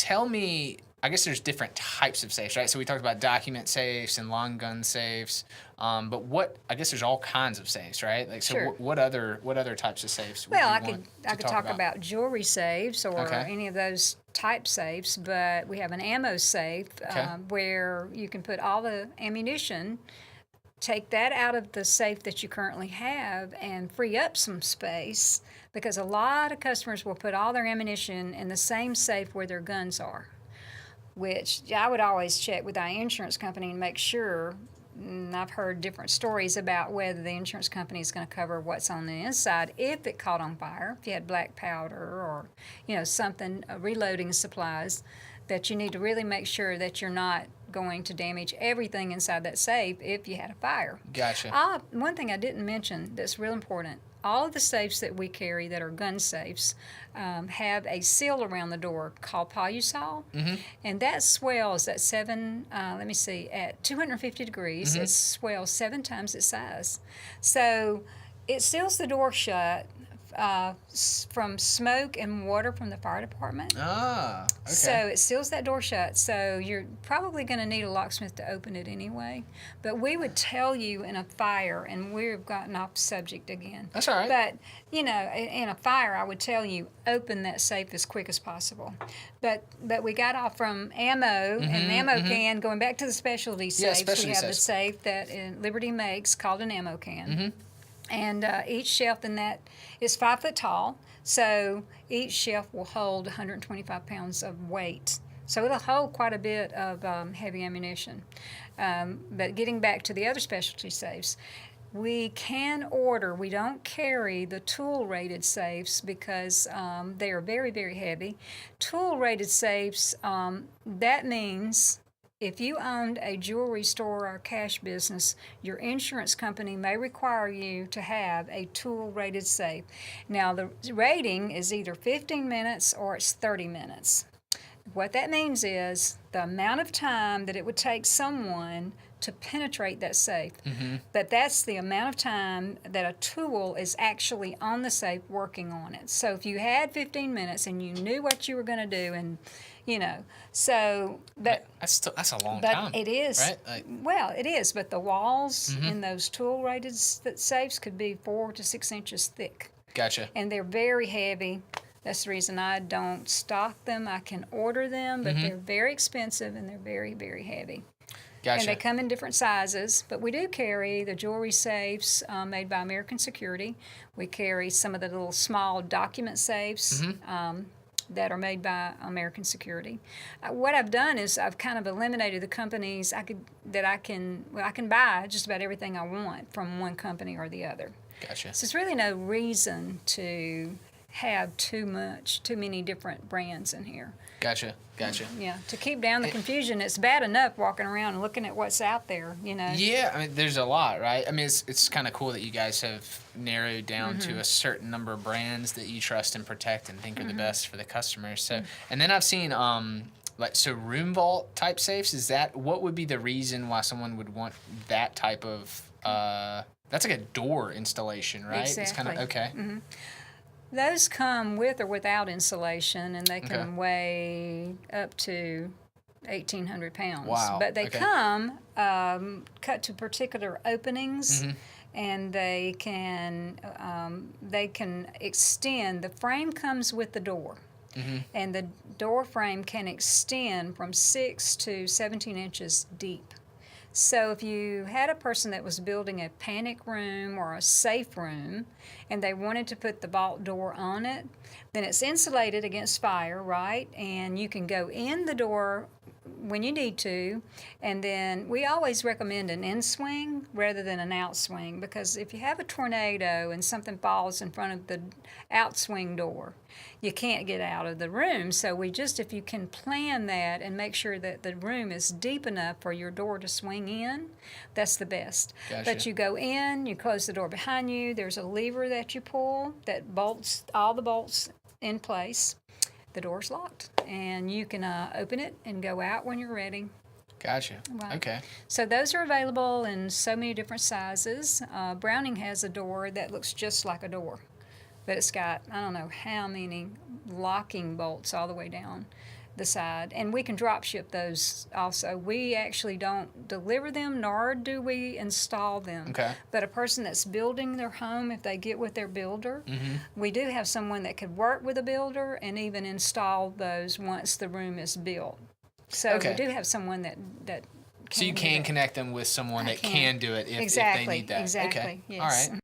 tell me, I guess there's different types of safes, right? So we talked about document safes and long gun safes, but I guess there's all kinds of safes, right? Like, so Sure. what other types of safes would Well, you I want could I to could talk talk about jewelry safes or Okay. any of those type safes, but we have an ammo safe Okay. where you can put all the ammunition, take that out of the safe that you currently have, and free up some space because a lot of customers will put all their ammunition in the same safe where their guns are, which I would always check with our insurance company and make sure. And I've heard different stories about whether the insurance company is going to cover what's on the inside if it caught on fire, if you had black powder or, something, reloading supplies, that you need to really make sure that you're not going to damage everything inside that safe if you had a fire. Gotcha. One thing I didn't mention that's real important, all of the safes that we carry that are gun safes have a seal around the door called Polusol, and that swells at at 250 degrees, it swells 7 times its size. So it seals the door shut from smoke and water from the fire department. Ah, okay. So it seals that door shut. So you're probably going to need a locksmith to open it anyway. But we would tell you in a fire, and we've gotten off subject again. That's all right. But, in a fire, I would tell you, open that safe as quick as possible. But we got off from ammo, and an ammo can, going back to the specialty safes. Specialty we have safes. the safe that Liberty makes called an ammo can. And each shelf in that is 5 foot tall, so each shelf will hold 125 pounds of weight. So it'll hold quite a bit of heavy ammunition. But getting back to the other specialty safes, we don't carry the tool-rated safes because they are very, very heavy. Tool-rated safes, that means if you owned a jewelry store or cash business, your insurance company may require you to have a tool-rated safe. Now, the rating is either 15 minutes or it's 30 minutes. What that means is the amount of time that it would take someone to penetrate that safe. But that's the amount of time that a tool is actually on the safe working on it. So if you had 15 minutes and you knew what you were going to do, and so that's a long time. It is. Right? Well, it is, but the walls in those tool-rated safes could be 4 to 6 inches thick. Gotcha. And they're very heavy. That's the reason I don't stock them. I can order them, but they're very expensive and they're very, very heavy. Gotcha. And they come in different sizes, but we do carry the jewelry safes made by American Security. We carry some of the little small document safes that are made by American Security. What I've done is I've kind of eliminated the companies I can buy just about everything I want from one company or the other. Gotcha. So there's really no reason to have too many different brands in here. Gotcha. Yeah, to keep down the confusion, it's bad enough walking around and looking at what's out there, Yeah, I mean, there's a lot, right? I mean, it's kind of cool that you guys have narrowed down to a certain number of brands that you trust and protect and think are the best for the customers. So, and then I've seen room vault type safes. What would be the reason why someone would want that type of? That's like a door installation, right? Exactly. It's kind of okay. Those come with or without insulation, and they can weigh up to 1,800 pounds. Wow. But they come cut to particular openings, and they can extend. The frame comes with the door, and the door frame can extend from 6 to 17 inches deep. So if you had a person that was building a panic room or a safe room and they wanted to put the vault door on it, then it's insulated against fire, right? And you can go in the door when you need to, and then we always recommend an in-swing rather than an out-swing, because if you have a tornado and something falls in front of the out-swing door, you can't get out of the room. So if you can plan that and make sure that the room is deep enough for your door to swing in, that's the best. Gotcha. But you go in, you close the door behind you, there's a lever that you pull that bolts all the bolts in place. The door's locked, and you can open it and go out when you're ready. Gotcha. Right. Okay. So those are available in so many different sizes. Browning has a door that looks just like a door, but it's got, I don't know how many locking bolts all the way down. the side, and we can drop ship those also. We actually don't deliver them, nor do we install them. Okay. But a person that's building their home, if they get with their builder, we do have someone that could work with a builder and even install those once the room is built. So Okay. we do have someone that So you do can that. connect them with someone that can do it if they need that. Exactly. Okay. Yes. All right.